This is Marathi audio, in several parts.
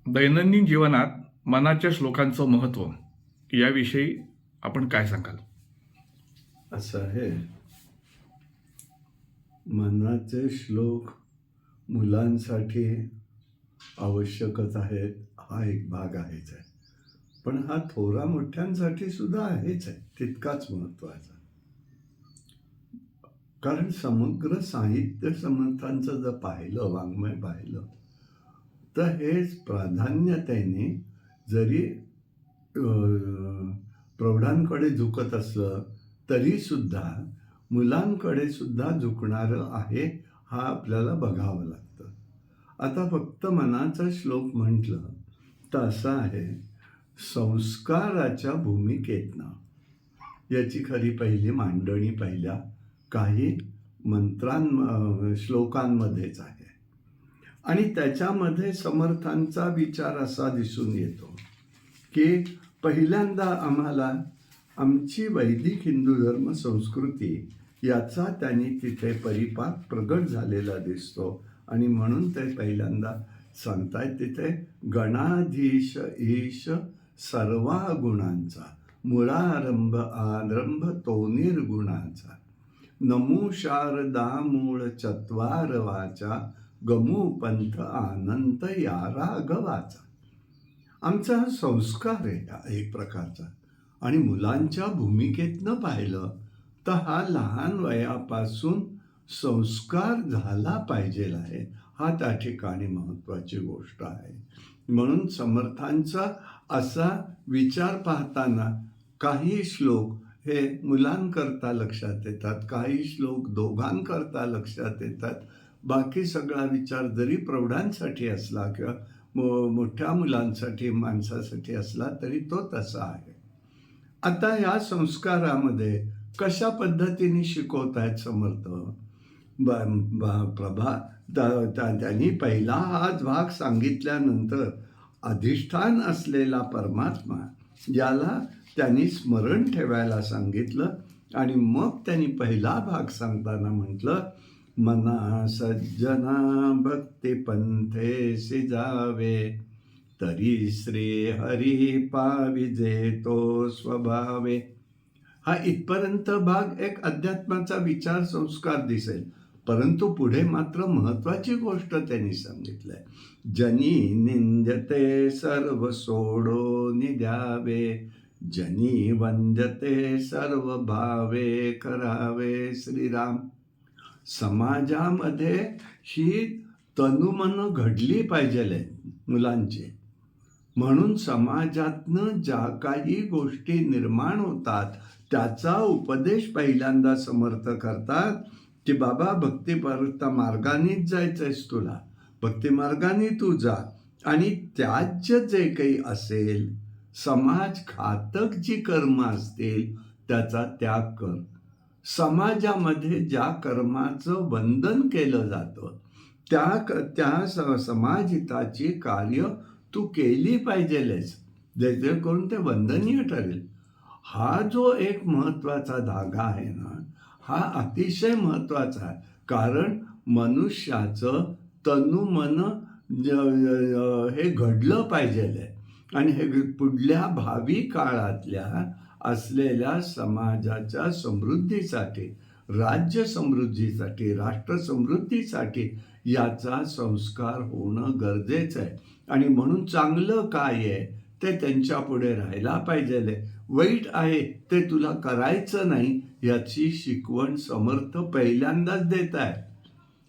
दैनंदिन जीवनात मनाच्या श्लोकांचं महत्त्व याविषयी आपण काय सांगाल? असं आहे, मनाचे श्लोक मुलांसाठी आवश्यकच आहेत, हा एक भाग आहेच आहे. पण हा थोरा मोठ्यांसाठी सुद्धा आहेच आहे, तितकाच महत्त्वाचा. कारण समग्र साहित्य समर्थांचं जर पाहिलं, वाङ्मय पाहिलं, तर हे प्राधान्यतेने जरी प्रौढांकडे झुकत असलं तरीसुद्धा मुलांकडे सुद्धा झुकणारं आहे, हा आपल्याला बघावं लागतं. आता फक्त मनाचा श्लोक म्हटलं तर असं आहे, संस्काराच्या भूमिकेतनं याची खरी पहिली मांडणी पहिल्या काही श्लोकांमध्येच आहे. आणि त्याच्यामध्ये समर्थांचा विचार असा दिसून येतो की पहिल्यांदा आम्हाला आमची वैदिक हिंदू धर्म संस्कृती याचा त्यांनी तिथे परिपाक प्रगट झालेला दिसतो. आणि म्हणून ते पहिल्यांदा सांगतायत तिथे, गणाधीश ईश सर्वा गुणांचा, मुळारंभ आरंभ तो निर्गुणाचा, नमो शारदा मूळ चत्वार वाचा, गमू पंथ आनंद या राघवाचा. आमचा हा संस्कार आहे हा एक प्रकारचा. आणि मुलांच्या भूमिकेतनं पाहिलं तर हा लहान वयापासून संस्कार झाला पाहिजे आहे, हा त्या ठिकाणी महत्त्वाची गोष्ट आहे. म्हणून समर्थांचा असा विचार पाहताना काही श्लोक हे मुलांकरता लक्षात येतात, काही श्लोक दोघांकरता लक्षात येतात. बाकी सगळा विचार जरी प्रौढांसाठी असला किंवा मोठ्या मुलांसाठी माणसासाठी असला तरी तो तसा आहे. आता ह्या संस्कारामध्ये कशा पद्धतीने शिकवत आहेत समर्थ? त्यांनी पहिला हा भाग सांगितल्यानंतर अधिष्ठान असलेला परमात्मा याला त्यांनी स्मरण ठेवायला सांगितलं. आणि मग त्यांनी पहिला भाग सांगताना म्हटलं, मना सज्जना भक्ती पंथेसी जावे, तरी श्री हरी पाविजे तो स्वभावे. हा इथपर्यंत भाग एक अध्यात्माचा विचार संस्कार दिसेल, परंतु पुढे मात्र महत्त्वाची गोष्ट त्यांनी सांगितलंय. जनी निंद्यते सर्व सोडो निद्यावे, जनी वंद्यते सर्व भावे करावे श्रीराम. समाजामध्ये ही तनुमन घडली पाहिजे मुलांची. म्हणून समाजातनं ज्या काही गोष्टी निर्माण होतात त्याचा उपदेश पहिल्यांदा समर्थ करतात की बाबा भक्तिपरता मार्गानेच जायचंयस तुला, भक्ती मार्गाने तू जा. आणि त्याज्य जे काही असेल, समाज घातक जी कर्म असतील त्याचा त्याग कर. समाजामध्ये ज्या कर्माचं वंदन केलं जातं त्या समाजहिताची कार्य तू केली पाहिजेलेच, जेणेकरून ते वंदनीय ठरेल. हा जो एक महत्त्वाचा धागा आहे ना, हा अतिशय महत्त्वाचा आहे. कारण मनुष्याचं तनुमन हे घडलं पाहिजे. आणि हे पुढल्या भावी काळातल्या असलेल्या समाजाच्या समृद्धीसाठी, राज्य समृद्धीसाठी, राष्ट्र समृद्धीसाठी याचा संस्कार होणं गरजेचं आहे. आणि म्हणून चांगलं काय आहे ते त्यांच्या पुढे राहायला पाहिजे, वाईट आहे ते तुला करायचं नाही याची शिकवण समर्थ पहिल्यांदाच देत आहे.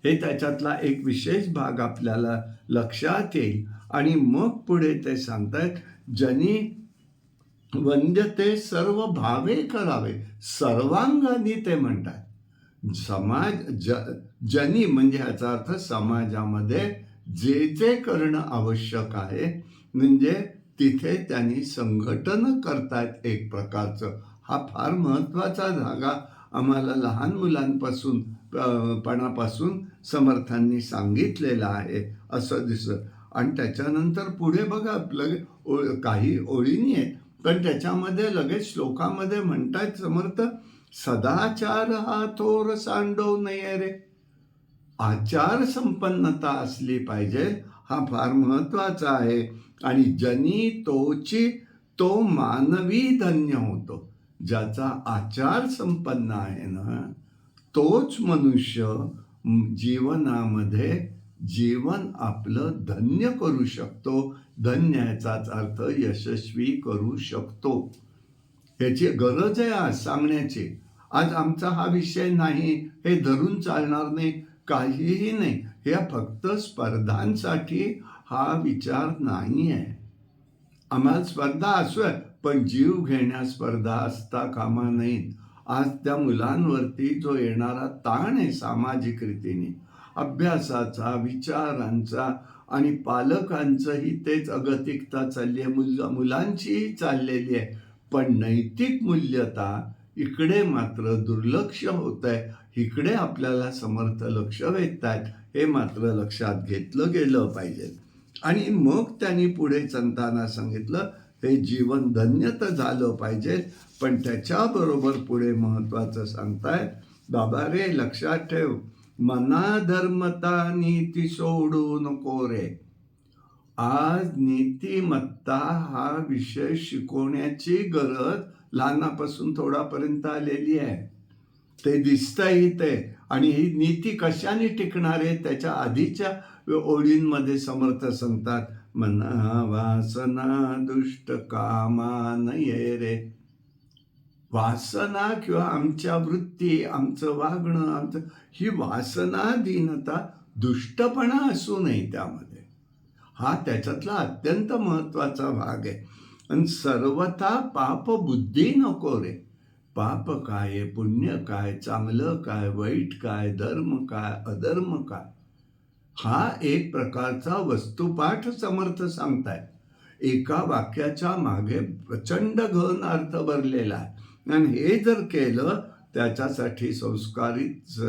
हे त्याच्यातला एक विशेष भाग आपल्याला लक्षात येईल. आणि मग पुढे ते सांगतायत, जनी वंद्यते सर्व भावे करावे, सर्वांगाने ते म्हणतात. जनी म्हणजे ह्याचा अर्थ समाजामध्ये जे जे करणं आवश्यक आहे, म्हणजे तिथे त्यांनी संघटन करतायत एक प्रकारचं. हा फार महत्त्वाचा धागा आम्हाला लहान मुलांपासून पणापासून समर्थांनी सांगितलेला आहे असं दिसतं. आणि त्याच्यानंतर पुढे बघा काही ओळीनी आहेत, पण त्याच्यामध्ये लगेच श्लोकामध्ये म्हणतायत समर्थ, सदाचार हा थोर सांडव नये रे. आचार संपन्नता असली पाहिजे, हा फार महत्वाचा आहे. आणि जनी तोची तो मानवी धन्य होतो. ज्याचा आचार संपन्न आहे ना, तोच मनुष्य जीवनामध्ये जीवन आपलं धन्य करू शकतो. धन्य याचाच अर्थ यशस्वी करू शकतो. ह्याची गरज आहे आज सांगण्याची. आज आमचा हा विषय नाही, हे धरून चालणार नाही, काहीही नाही. हे फक्त स्पर्धांसाठी हा विचार नाही आहे. आम्हाला स्पर्धा असू, पण जीव घेण्या स्पर्धा असता कामा नयेत. आज त्या मुलांवरती जो येणारा ताण आहे सामाजिक रीतीने, अभ्यासाचा, विचारांचा, आणि पालकांचंही तेच अगतिकता चालली आहे, मुलांचीही चाललेली आहे. पण नैतिक मूल्यता इकडे मात्र दुर्लक्ष होत आहे. इकडे आपल्याला समर्थ लक्ष वेधतायत, हे मात्र लक्षात घेतलं गेलं पाहिजे. आणि मग त्यांनी पुढे संतांना सांगितलं, हे जीवन धन्य तर झालं पाहिजे, पण त्याच्याबरोबर पुढे महत्वाचं सांगतायत, बाबा रे लक्षात ठेव, मना धर्मता नीती सोडू नको रे. आज नीतिमत्ता हा विषय शिकवण्याची गरज लहानापासून थोडापर्यंत आलेली आहे. ते दिसतंही ते. आणि ही नीती कशाने टिकणार आहे? त्याच्या आधीच्या ओळींमध्ये समर्थ सांगतात, मना वासना दुष्ट कामा नये रे. वासना किंवा आमच्या वृत्ती, आमचं वागणं, ही वासनाधीनता, दुष्टपणा असू नये त्यामध्ये. हा त्याच्यातला अत्यंत महत्वाचा भाग आहे. आणि सर्वथा पाप बुद्धी नको रे. पाप काय, पुण्य काय, चांगलं काय, वाईट काय, धर्म काय, अधर्म काय, हा एक प्रकारचा वस्तुपाठ समर्थ सांगतायत. एका वाक्याच्या मागे प्रचंड घन अर्थ भरलेला आहे. आणि हे जर केलं, त्याच्यासाठी संस्कारित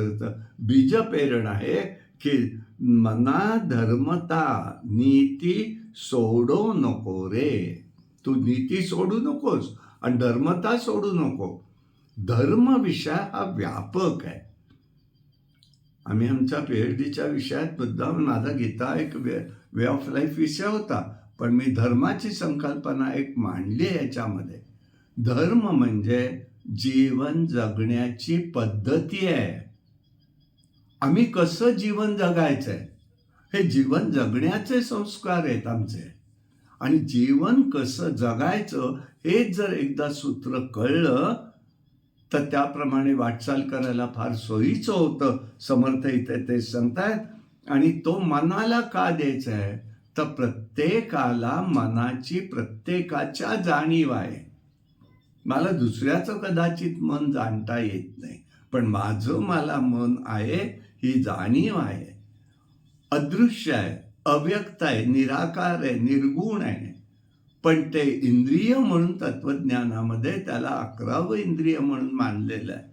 बीज पेरण आहे की मना धर्मता नीती सोडू नको रे. तू नीती सोडू नकोस आणि धर्मता सोडू नको. धर्म विषय हा व्यापक आहे. आम्ही आमच्या PhDच्या विषयात मुद्दाम, माझा गीता एक वे ऑफ लाईफ विषय होता, पण मी धर्माची संकल्पना एक मांडली याच्यामध्ये. धर्म म्हणजे जीवन जगण्याची पद्धती आहे. आम्ही कसं जीवन जगायचंय, हे जीवन जगण्याचे संस्कार आहेत आमचे. आणि जीवन कसं जगायचं हे जर एकदा सूत्र कळलं, तर त्याप्रमाणे वाटचाल करायला फार सोयीचं होतं. समर्थ इथे ते सांगतायत. आणि तो मनाला का द्यायचा आहे, तर प्रत्येकाला मनाची प्रत्येकाच्या जाणीव आहे. मला दुसऱ्याचं कदाचित मन जाणता येत नाही, पण माझं मला मन आहे, ही जाणीव आहे. अदृश्य आहे, अव्यक्त आहे, निराकार आहे, निर्गुण आहे. पण ते इंद्रिय म्हणून तत्वज्ञानामध्ये त्याला 11वं इंद्रिय म्हणून मानलेलं आहे.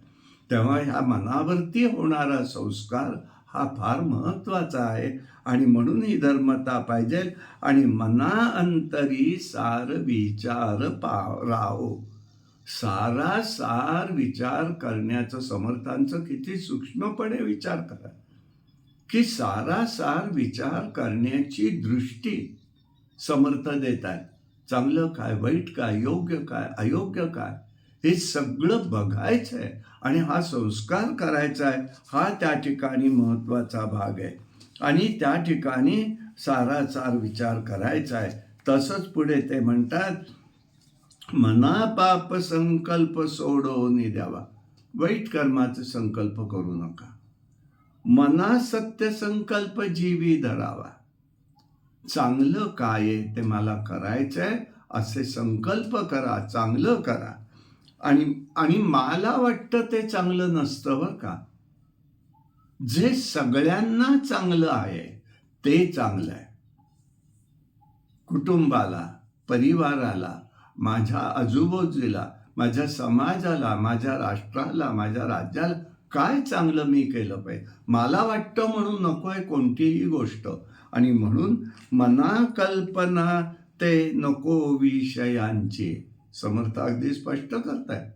तेव्हा ह्या मनावरती होणारा संस्कार हा फार महत्वाचा आहे. आणि म्हणून ही धर्मता पाहिजे. आणि मना अंतरी सार विचार राहो. सारासार विचार करण्याचं, समर्थांचं किती सूक्ष्मपणे विचार करा, की सारासार विचार करण्याची दृष्टी समर्थ देत आहेत. चांगलं काय, वाईट काय, योग्य काय, अयोग्य काय, हे सगळं बघायचं आहे. आणि हा संस्कार करायचा आहे. हा त्या ठिकाणी महत्वाचा भाग आहे. आणि त्या ठिकाणी सारासार विचार करायचा आहे. तसंच पुढे ते म्हणतात, मना पाप संकल्प सोडून द्यावा. वाईट कर्माचे संकल्प करू नका. मना सत्य संकल्प जीवी धरावा. चांगलं काय आहे ते मला करायचंय असे संकल्प करा, चांगलं करा. आणि मला वाटतं ते चांगलं नसतं बरं का. जे सगळ्यांना चांगलं आहे ते चांगलं आहे. कुटुंबाला, परिवाराला, माझ्या आजूबाजूला, माझ्या समाजाला, माझ्या राष्ट्राला, माझ्या राज्याला काय चांगलं मी केलं पाहिजे. मला वाटतं म्हणून नको आहे कोणतीही गोष्ट. आणि म्हणून मना कल्पना ते नको विषयांची. समर्थ अगदी स्पष्ट करतायत,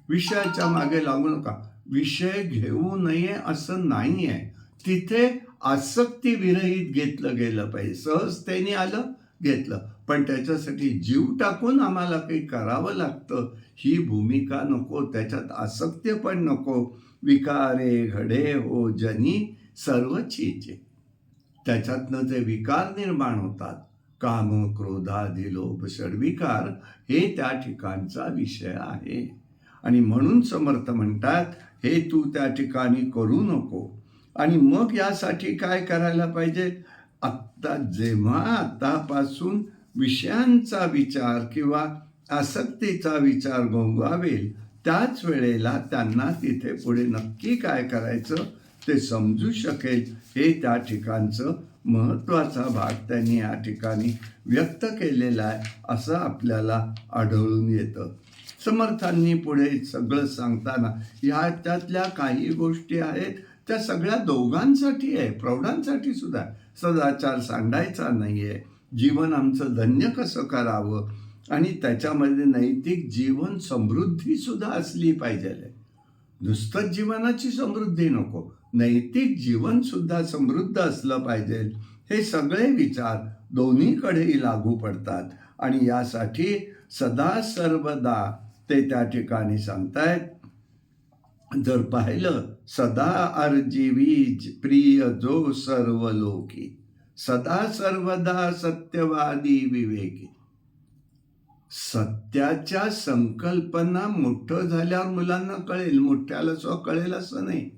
विषयाच्या मागे लागू नका. विषय घेऊ नये असं नाही आहे. तिथे आसक्ती विरहित घेतलं गेलं पाहिजे. सहजतेने आलं, घेतलं. पण त्याच्यासाठी जीव टाकून आम्हाला काही करावं लागतं, ही भूमिका नको. त्याच्यात आसक्ती पण नको. विकारे घडे हो जनी सर्व चीजे. त्याच्यातनं जे विकार निर्माण होतात, काम, क्रोधादी, लोभ, षड्विकार, हे त्या ठिकाणचा विषय आहे. आणि म्हणून समर्थ म्हणतात, हे तू त्या ठिकाणी करू नको. आणि मग यासाठी काय करायला पाहिजे? जेव्हा आतापासून विषयांचा विचार किंवा आसक्तीचा विचार घोंगावेल, त्याच वेळेला त्यांना तिथे पुढे नक्की काय करायचं ते समजू शकेल. हे त्या ठिकाणचं महत्त्वाचा भाग त्यांनी या ठिकाणी व्यक्त केलेला आहे, असं आपल्याला आढळून येतं. समर्थांनी पुढे सगळं सांगताना त्यातल्या काही गोष्टी आहेत त्या सगळ्या दोघांसाठी आहे, प्रौढांसाठी सुद्धा. सदाचार सांडायचा नाही आहे, जीवन आमचं धन्य कसं करावं, आणि त्याच्यामध्ये नैतिक जीवन समृद्धीसुद्धा असली पाहिजे. नुसतंच जीवनाची समृद्धी नको, नैतिक जीवनसुद्धा समृद्ध असलं पाहिजे. हे सगळे विचार दोन्हीकडेही लागू पडतात. आणि यासाठी सदा सर्वदा ते त्या ठिकाणी सांगतायत. जर पाहिलं, सदा अर्जीवी प्रिय जो सर्व लोकी, सदा सर्वदा सत्यवादी विवेकी. सत्याच्या संकल्पना मोठं झाल्यावर मुलांना कळेल, मोठ्याला कळेल असं नाही,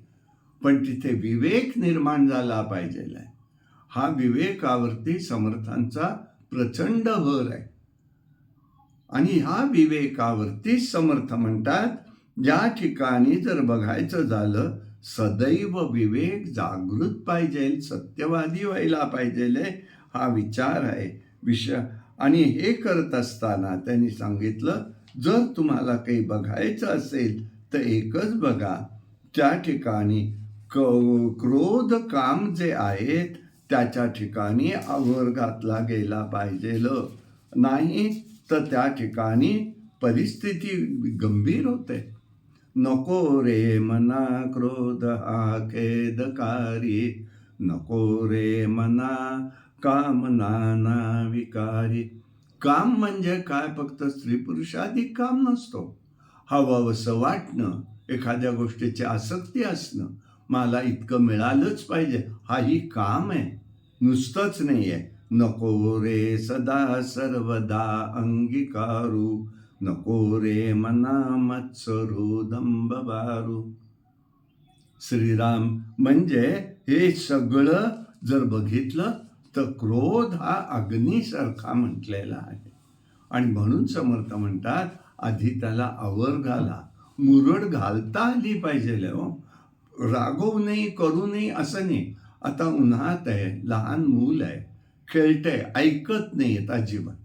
पण तिथे विवेक निर्माण झाला पाहिजे. हा विवेकावरती समर्थांचा प्रचंड भर आहे. आणि ह्या विवेकावरती समर्थ म्हणतात, या ठिकाणी जर बघायचं झालं, सदैव विवेक जागृत पाहिजे, सत्यवादी व्हायला पाहिजे, हा विचार आहे विषय. आणि हे करत असताना त्यांनी सांगितलं, जर तुम्हाला काही बघायचं असेल तर एकच बघा, त्या ठिकाणी क्रोध काम जे आहेत त्याच्या ठिकाणी आवर घातला गेला पाहिजे. नाही तर त्या ठिकाणी परिस्थिती गंभीर होते. नको रे मना क्रोध हा खेदकारी, नको रे मना काम नाना विकारी. काम म्हणजे काय? फक्त स्त्री पुरुषाधिक काम नसतो. हवंसं वाटणं, एखाद्या गोष्टीची आसक्ती असणं, मला इतकं मिळालंच पाहिजे, हाही काम आहे, नुसतंच नाही आहे. नको रे सदा सर्वदा अंगीकारू, नको रे मना मत्सरू दंभबारू. श्रीराम म्हणजे हे सगळं जर बघितलं तर क्रोध हा अग्नीसारखा म्हटलेला आहे. आणि म्हणून समर्थ म्हणतात, आधी त्याला आवर घाला, मुरड घालता आली पाहिजे. रागवू नाही, करू नाही असं नाही. आता उन्हात आहे, लहान मूल आहे, खेळतंय, ऐकत नाही येत अजिबात.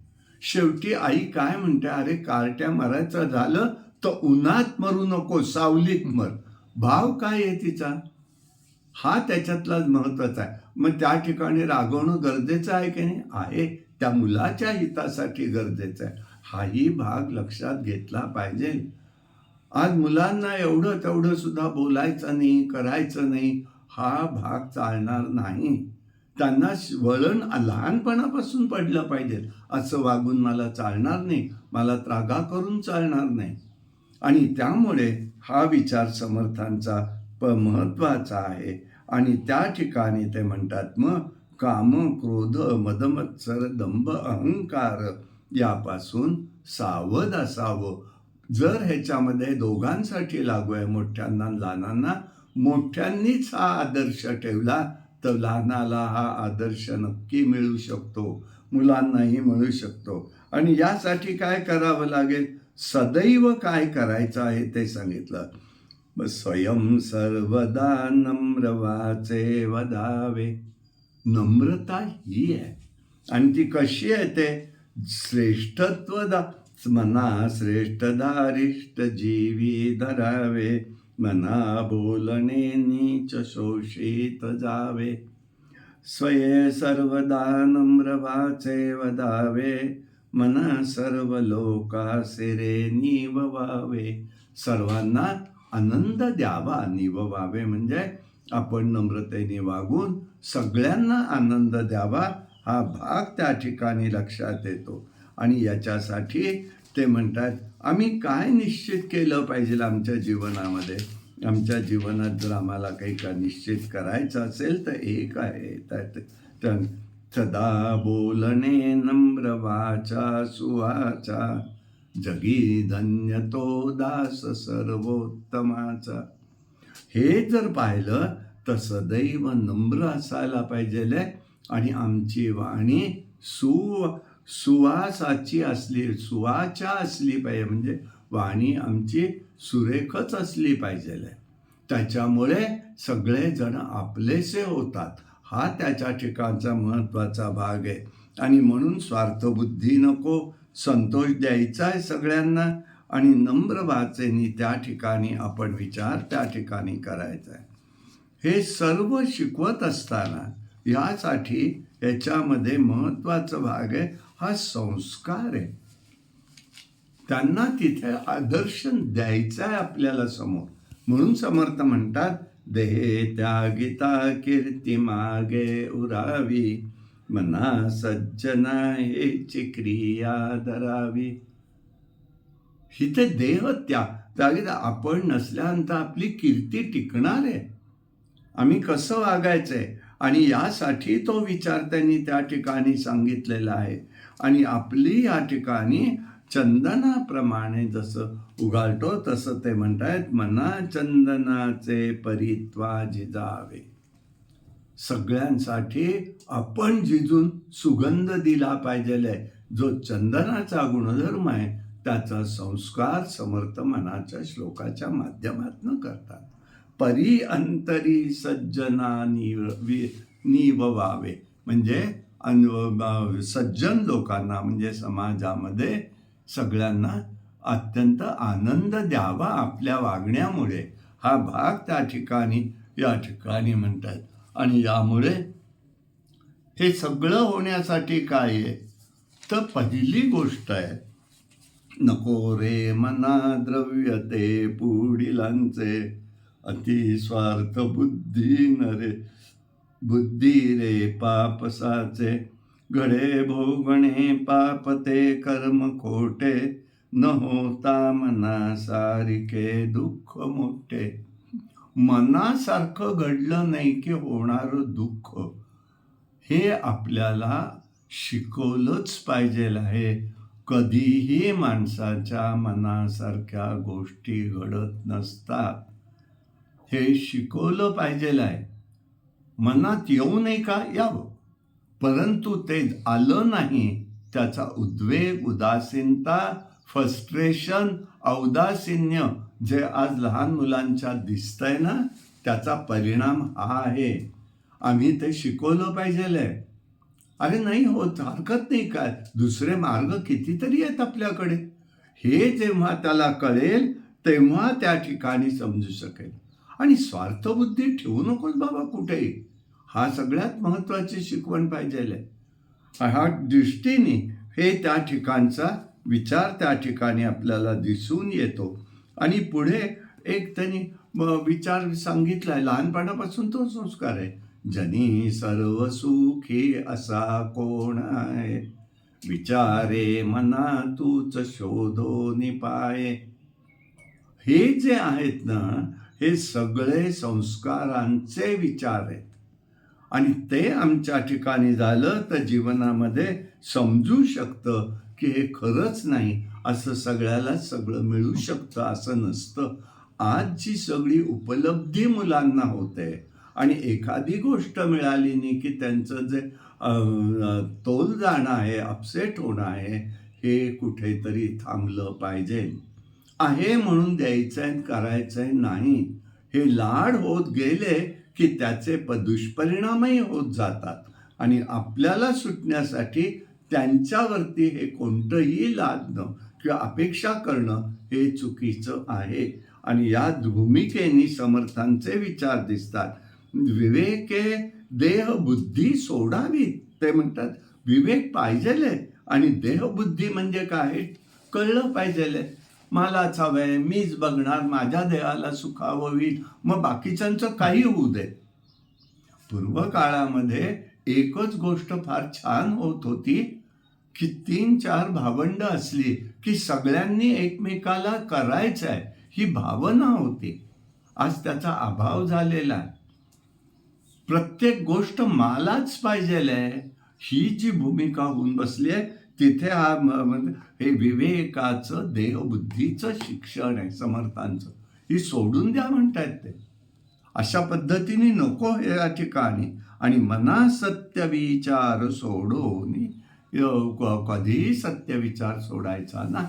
शेवटी आई काय म्हणते, अरे कार्ट्या मरायचं झालं तर उन्हात मरू नको, सावलीत मर. भाव काय आहे तिचा, हा त्याच्यातला महत्वाचा आहे. मग त्या ठिकाणी रागवणं गरजेचं आहे की नाही? आहे, त्या मुलाच्या हितासाठी गरजेचं आहे. हाही भाग लक्षात घेतला पाहिजे. आज मुलांना एवढं तेवढं सुद्धा बोलायचं नाही, करायचं नाही, हा भाग चालणार नाही. त्यांना वळण लहानपणापासून पडलं पाहिजे, असं वागून मला चालणार नाही, मला त्रागा करून चालणार नाही. आणि त्यामुळे हा विचार समर्थांचा महत्वाचा आहे. आणि त्या ठिकाणी ते म्हणतात, मग काम, क्रोध, मदमत्सर, दंभ, अहंकार यापासून सावध असावं. जर ह्याच्यामध्ये दोघांसाठी लागू आहे, मोठ्यांना लहानांना, मोठ्यांनीच हा आदर्श ठेवला तर लहानाला हा आदर्श नक्की मिळू शकतो, मुलांनाही मिळू शकतो. आणि यासाठी काय करावं लागेल, सदैव काय करायचं आहे ते सांगितलं. स्वयं सर्वदा नम्र वाचे वदावे. नम्रता ही आहे. आणि ती कशी आहे ते, श्रेष्ठत्व मना श्रेष्ठ दारिष्ट जीवी धरावे, मना बोलणे नीच शोषित जावे. स्वये सर्वदा नम्र वाचे वदावे, मना सर्व लोका सिरे निववावे. सर्वांना आनंद द्यावा, निववावे म्हणजे आपण नम्रतेने वागून सगळ्यांना आनंद द्यावा हा भाग त्या ठिकाणी लक्षात येतो. आणि याच्यासाठी ते म्हणतात, आम्ही काय निश्चित केलं पाहिजे आमच्या जीवनामध्ये. आमच्या जीवनात जर आम्हाला काही का निश्चित करायचं असेल तर एक आहे, तर सदा बोलणे नम्र वाचा सुवाचा, जगी धन्य तो दास सर्वोत्तमाचा. हे जर पाहिलं तर सदैव नम्र असायला पाहिजे आणि आमची वाणी सुवासाची असली, सुवाच्या असली पाहिजे. म्हणजे वाणी आमची सुरेखच असली पाहिजे. त्याच्यामुळे सगळेजण आपलेसे होतात. हा त्याच्या ठिकाणचा महत्त्वाचा भाग आहे. आणि म्हणून स्वार्थबुद्धी नको, संतोष द्यायचा आहे सगळ्यांना आणि नम्र वाचेनी त्या ठिकाणी आपण विचार त्या ठिकाणी करायचा आहे. हे सर्व शिकवत असताना यासाठी याच्यामध्ये महत्त्वाचा भाग आहे हा संस्कार आहे. त्यांना तिथे आदर्श द्यायचा आहे आपल्याला समोर. म्हणून समर्थ म्हणतात, देहे त्यागिता कीर्ती मागे उरावी, मना सज्जना हेची क्रिया धरावी. हिथे देह त्यागिता आपण नसल्यानंतर आपली कीर्ती टिकणार आहे. आम्ही कसं वागायचंय आणि यासाठी तो विचार त्यांनी त्या ठिकाणी सांगितलेला आहे. आणि आपली या ठिकाणी चंदनाप्रमाणे जसं उगाळतो तसं ते म्हणतायत, मना चंदनाचे परित्वा झिजावे. सगळ्यांसाठी आपण झिजून सुगंध दिला पाहिजे. जो चंदनाचा गुणधर्म आहे त्याचा संस्कार समर्थ मनाच्या श्लोकाच्या माध्यमातून करतात. परी अंतरी सज्जना निववावे, म्हणजे सज्जन लोकांना म्हणजे समाजामध्ये सगळ्यांना अत्यंत आनंद द्यावा आपल्या वागण्यामुळे. हा भाग त्या ठिकाणी या ठिकाणी म्हणतात. आणि यामुळे हे सगळं होण्यासाठी काय आहे तर पहिली गोष्ट आहे, नको रे मना द्रव्य ते पुढिलांचे, अति स्वार्थ बुद्धी नरे बुद्धी रे पापसाचे, घडे भोगणे पाप ते कर्म खोटे, न होता मना सारिके दुःख मोठे. मनासारखं घडलं नाही की होणारं दुःख हे आपल्याला शिकवलंच पाहिजे आहे. कधीही माणसाच्या मनासारख्या गोष्टी घडत नसतात, हे शिकवलं पाहिजे आहे. मनात येऊ नये का, यावं, परंतु ते आलं नाही त्याचा उद्वेग, उदासीनता, फ्रस्ट्रेशन, औदासीन्य जे आज लहान मुलांच्या दिसतंय ना, त्याचा परिणाम हा आहे. आम्ही ते शिकवलं पाहिजे. अरे नाही होत, हरकत नाही, काय दुसरे मार्ग कितीतरी आहेत आपल्याकडे. हे जेव्हा त्याला कळेल तेव्हा त्या ठिकाणी समजू शकेल. आणि स्वार्थबुद्धी ठेवू नकोस बाबा कुठेही, हा सगळ्यात महत्त्वाची शिकवण पाहिजे. ह्या दृष्टीने हे त्या ठिकाणचा विचार त्या ठिकाणी आपल्याला दिसून येतो. आणि पुढे एक त्यांनी विचार सांगितला आहे, लहानपणापासून तो संस्कार आहे, जनी सर्व सुखी असा कोण आहे, विचारे मना तूच शोधो निपाये. हे जे आहेत ना, हे सगळे संस्कारांचे विचार आहेत. आणि ते आमच्या ठिकाणी झालं तर जीवनामध्ये समजू शकतं की हे खरंच नाही, असं सगळ्याला सगळं मिळू शकतं असं नसतं. आज जी सगळी उपलब्धी मुलांना होते आणि एखादी गोष्ट मिळाली नाही की त्यांचं जे तोल जाणं आहे, अपसेट होणं आहे, हे कुठेतरी थांबलं पाहिजे. आहे म्हणून द्यायचं आहे, करायचं आहे नाही. हे लाड होत गेले की त्याचे दुष्परिणामही होत जातात. आणि आपल्याला सुटण्यासाठी त्यांच्यावरती हे कोणतंही लादणं किंवा अपेक्षा करणं हे चुकीचं आहे. आणि या भूमिकेने समर्थांचे विचार दिसतात. विवेके देहबुद्धी सोडावी. ते म्हणतात विवेक पाहिजेले आणि देहबुद्धी म्हणजे काय कळलं पाहिजेले. मलाच हवंय, मीच बघणार, माझ्या देहाला सुखावं होईल, मग बाकीच्यांचं काही होऊ दे. पूर्वकाळामध्ये एकच गोष्ट फार छान होत होती की 3-4 भावंड असली की सगळ्यांनी एकमेकाला करायचं आहे ही भावना होती. आज त्याचा अभाव झालेला आहे. प्रत्येक गोष्ट मलाच पाहिजेल आहे ही जी भूमिका होऊन बसली आहे, तिथे हे विवेकाचं देहबुद्धीचं शिक्षण आहे समर्थांचं. ही सोडून द्या म्हणतायत ते. अशा पद्धतीने नको हे या ठिकाणी. आणि मना सत्य विचार सोडून कधीही सत्य विचार सोडायचा ना.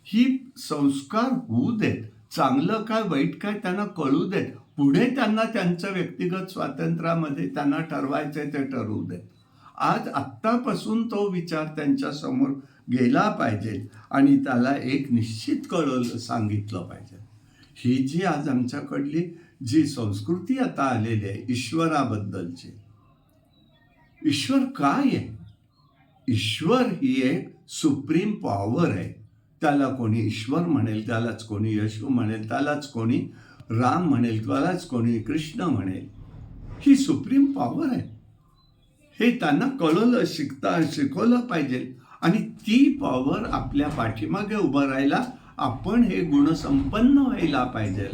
ही संस्कार होऊ देत. चांगलं काय वाईट काय त्यांना कळू देत. पुढे त्यांना त्यांचं व्यक्तिगत स्वातंत्र्यामध्ये त्यांना ठरवायचंय ते ठरवू देत. आज आत्तापासून तो विचार त्यांच्या समोर गेला पाहिजे आणि त्याला एक निश्चित सांगितलं पाहिजे. ही जी आज आमच्याकडली जी संस्कृती आता आलेली आहे ईश्वराबद्दलची. ईश्वर काय आहे? ईश्वर ही एक सुप्रीम पॉवर आहे. त्याला कोणी ईश्वर म्हणेल, त्यालाच कोणी येशू म्हणेल, त्यालाच कोणी राम म्हणेल, त्यालाच कोणी कृष्ण म्हणेल. ही सुप्रीम पॉवर आहे. हे त्यांना शिकवलं पाहिजे. आणि ती पॉवर आपल्या पाठीमागे उभं राहायला आपण हे गुणसंपन्न व्हायला पाहिजे.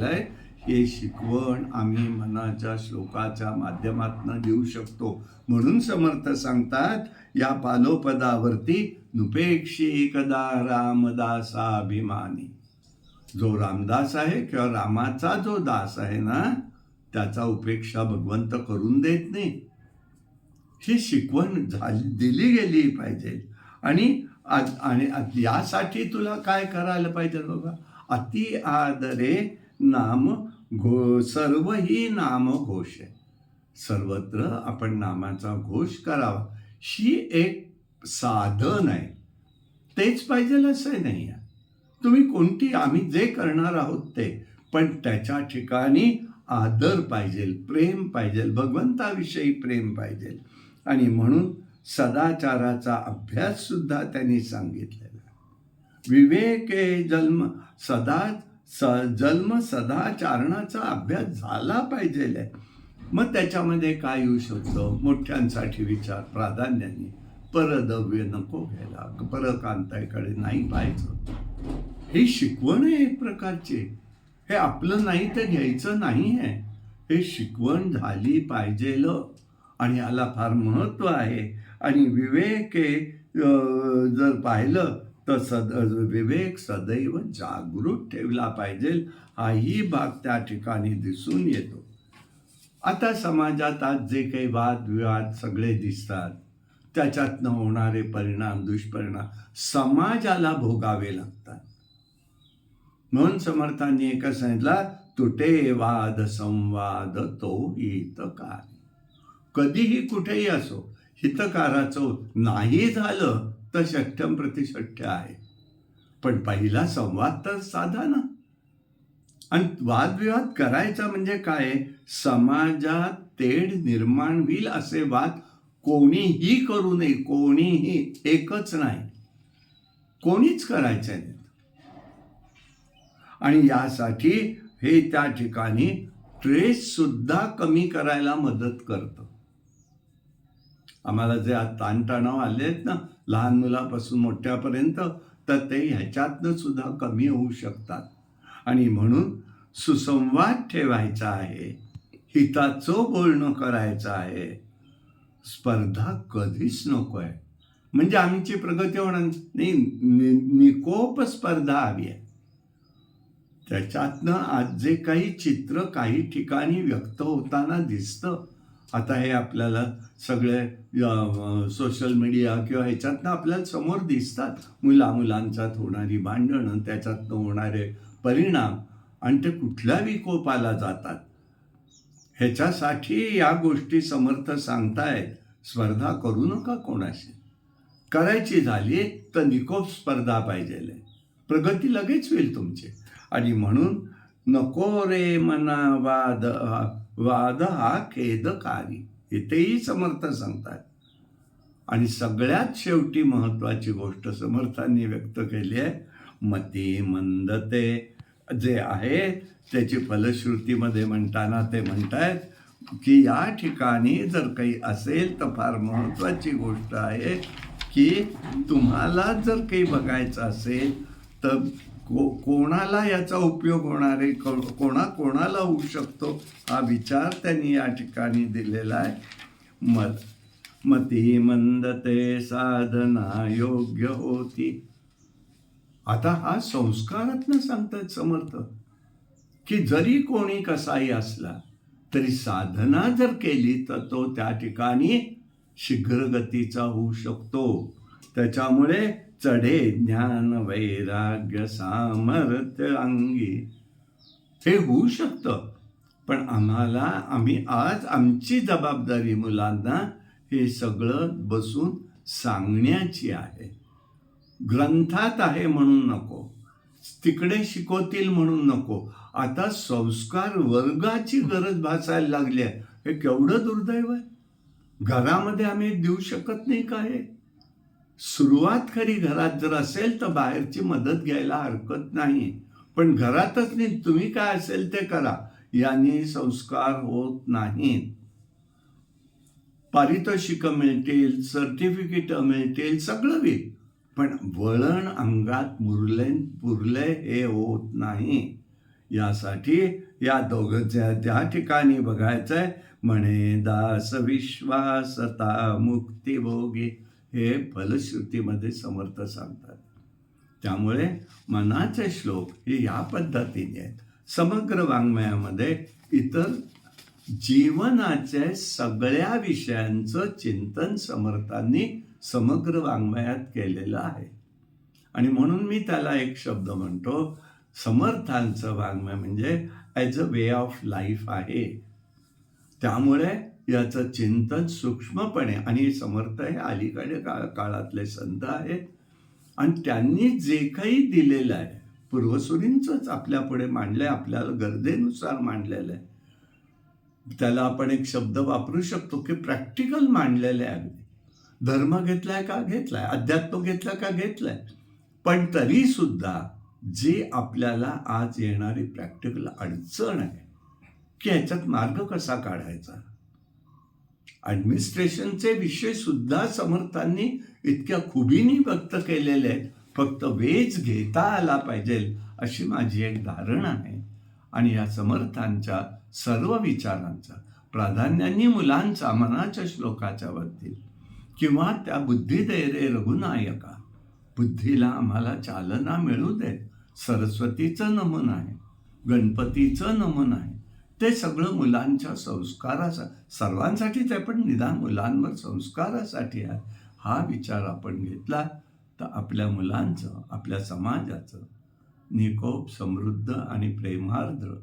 हे शिकवण आम्ही मनाच्या श्लोकाच्या माध्यमातून देऊ शकतो. म्हणून समर्थ सांगतात या पालोपदावरती नुपेक्षी कदा रामदासाभिमानी. जो रामदास आहे किंवा रामाचा जो दास आहे ना, त्याचा उपेक्षा भगवंत करून देत नाही. ही शिकवण दिली गेली पाहिजे. आणि यासाठी तुला काय करायला पाहिजे बघा. अति आदरे नाम सर्व ही नाम घोष आहे. सर्वत्र आपण नामाचा घोष करावा. ही एक साधन आहे. तेच पाहिजे असं नाही आहे. तुम्ही कोणती आम्ही जे करणार आहोत ते, पण त्याच्या ठिकाणी आदर पाहिजे, प्रेम पाहिजे, भगवंताविषयी प्रेम पाहिजे. आणि म्हणून सदाचाराचा अभ्यास सुद्धा त्यांनी सांगितलेला. विवेके जन्म सदाचारणाचा अभ्यास झाला पाहिजे. मग त्याच्यामध्ये काय येऊ शकतं? मोठ्यांसाठी विचार प्राधान्याने, परद्रव्य नको घ्यायला, परकांताकडे नाही पाहायचं. ही शिकवण आहे एक प्रकारची. हे आपलं नाही तर घ्यायचं नाही आहे. हे शिकवण झाली पाहिजे आणि याला फार महत्त्व आहे. आणि विवेके जर पाहिलं तर विवेक सदैव जागृत ठेवला पाहिजे. हाही भाग त्या ठिकाणी दिसून येतो. आता समाजात आज जे काही वादविवाद सगळे दिसतात, त्याच्यातनं होणारे परिणाम, दुष्परिणाम समाजाला भोगावे लागतात. म्हणून समर्थांनी एक सांगितलं, तुटे वाद संवाद तो हितकारी. कधीही कुठेही असो, हितकाराचं नाही झालं तर शक्यम प्रतिशक्य आहे. पण पहिला संवाद तर साधा ना. आणि वादविवाद करायचा म्हणजे काय? समाजात तेढ निर्माण होईल असे वाद कोणीही करू नये. कोणीही, एकच नाही, कोणीच करायचं नाही. आणि यासाठी हे त्या ठिकाणी स्ट्रेस सुद्धा कमी करायला मदत करतं. आम्हाला जे ताणतणाव आले आहेत ना, लहान मुलापासून मोठ्यापर्यंत, तर ते ह्याच्यातनं सुद्धा कमी होऊ शकतात. आणि म्हणून सुसंवाद ठेवायचा आहे, हिताचं बोलणं करायचं आहे. स्पर्धा कधीच नको आहे. म्हणजे आमची प्रगती होणार नाही. निकोप स्पर्धा हवी आहे. त्याच्यातनं आज जे काही चित्र काही ठिकाणी व्यक्त होताना दिसतं, आता हे आपल्याला सगळे सोशल मीडिया किंवा ह्याच्यातनं आपल्याला समोर दिसतात. मुलांच्यात होणारी भांडणं, त्याच्यातनं होणारे परिणाम, आणि ते कुठल्या विकोपाला जातात. ह्याच्यासाठी या गोष्टी समर्थ सांगतायत. स्पर्धा करू नका कोणाशी. करायची झाली तर निकोप स्पर्धा पाहिजे. प्रगती लगेच होईल तुमची. आणि म्हणून नको रे मना वाद हा खेदकारी. इथेही समर्थ सांगतात. आणि सगळ्यात शेवटी महत्त्वाची गोष्ट समर्थांनी व्यक्त केली आहे, मती मंदते जे आहे त्याची फलश्रुतीमध्ये म्हणताना ते म्हणतायत, की या ठिकाणी जर काही असेल तर फार महत्त्वाची गोष्ट आहे की तुम्हाला जर काही बघायचं असेल तर कोणाला याचा उपयोग होणार आहे, कोणाला होऊ शकतो हा विचार त्यांनी या ठिकाणी दिलेला आहे. मती मंदते साधना योग्य होती. आता हा संस्कारातनं सांगतात समर्थ की जरी कोणी कसाही असला तरी साधना जर केली तर तो त्या ठिकाणी शीघ्रगतीचा होऊ शकतो. त्याच्यामुळे चढे ज्ञान वैराग्य सामर्थ्य अंगी हे होऊ शकतं. पण आम्ही आज आमची जबाबदारी मुलांना हे सगळं बसून सांगण्याची आहे. ग्रंथात आहे म्हणून नको, तिकडे शिकवतील म्हणून नको. आता संस्कार वर्गाची गरज भासायला लागली आहे. हे केवढं दुर्दैव आहे. घरामध्ये आम्ही देऊ शकत नाही का? हे सुरुवात खरी घरात जर असेल तर बाहेरची मदत घ्यायला हरकत नाही, पण घरातच नाही. तुम्ही काय असेल ते करा, याने संस्कार होत नाहीत. पारितोषिकं मिळतील, सर्टिफिकेट मिळतील, सगळं होईल, पण वळण अंगात पुरले हे होत नाही. यासाठी या दोघांच्या त्या ठिकाणी बघायचंय. म्हणे दास विश्वासता मुक्तिभोगी हे फलश्रुतीमध्ये समर्थ सांगतात. त्यामुळे मनाचे श्लोक हे या पद्धतीने आहेत. समग्र वाङ्मयामध्ये इतर जीवनाच्या सगळ्या विषयांचं चिंतन समर्थांनी समग्र वाङ्मयात केलेलं आहे. आणि म्हणून मी त्याला एक शब्द म्हणतो, समर्थांचं वाङ्मय म्हणजे as a way of life आहे. त्यामुळे याचं चिंतन सूक्ष्मपणे, आणि समर्थ हे अलीकडे काळातले संत आहेत आणि त्यांनी जे काही दिलेलं आहे पूर्वसुरींचंच आपल्यापुढे मांडलंय, आपल्याला गरजेनुसार मांडलेलं आहे. त्याला आपण एक शब्द वापरू शकतो की प्रॅक्टिकल मांडलेलं आहे. अगदी धर्म घेतलाय का घेतलाय, अध्यात्म घेतलं का घेतलंय, पण तरी सुद्धा जे आपल्याला आज येणारी प्रॅक्टिकल अडचण आहे की ह्याच्यात मार्ग कसा काढायचा. ॲडमिनिस्ट्रेशनचे विषय सुद्धा समर्थांनी इतक्या खुबीने व्यक्त केलेले आहेत. फक्त वेज घेता आला पाहिजे अशी माझी एक धारणा आहे. आणि या समर्थांच्या सर्व विचारांचा प्राधान्याने मुलांचा मनाच्या श्लोकाच्या वरती किंवा त्या बुद्धी दे रे रघुनायका, बुद्धीला आम्हाला चालना मिळू दे, सरस्वतीचं नमन आहे, गणपतीचं नमन आहे, ते सगळं मुलांच्या संस्कारासाठी, सर्वांसाठीच आहे पण निदान मुलांवर संस्कारासाठी आहे. हा विचार आपण घेतला तर आपल्या मुलांचं, आपल्या समाजाचं निकोप समृद्ध आणि प्रेमार्द्र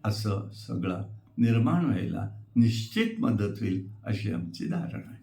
असं सगळं निर्माण व्हायला निश्चित मदत होईल अशी आमची धारणा आहे.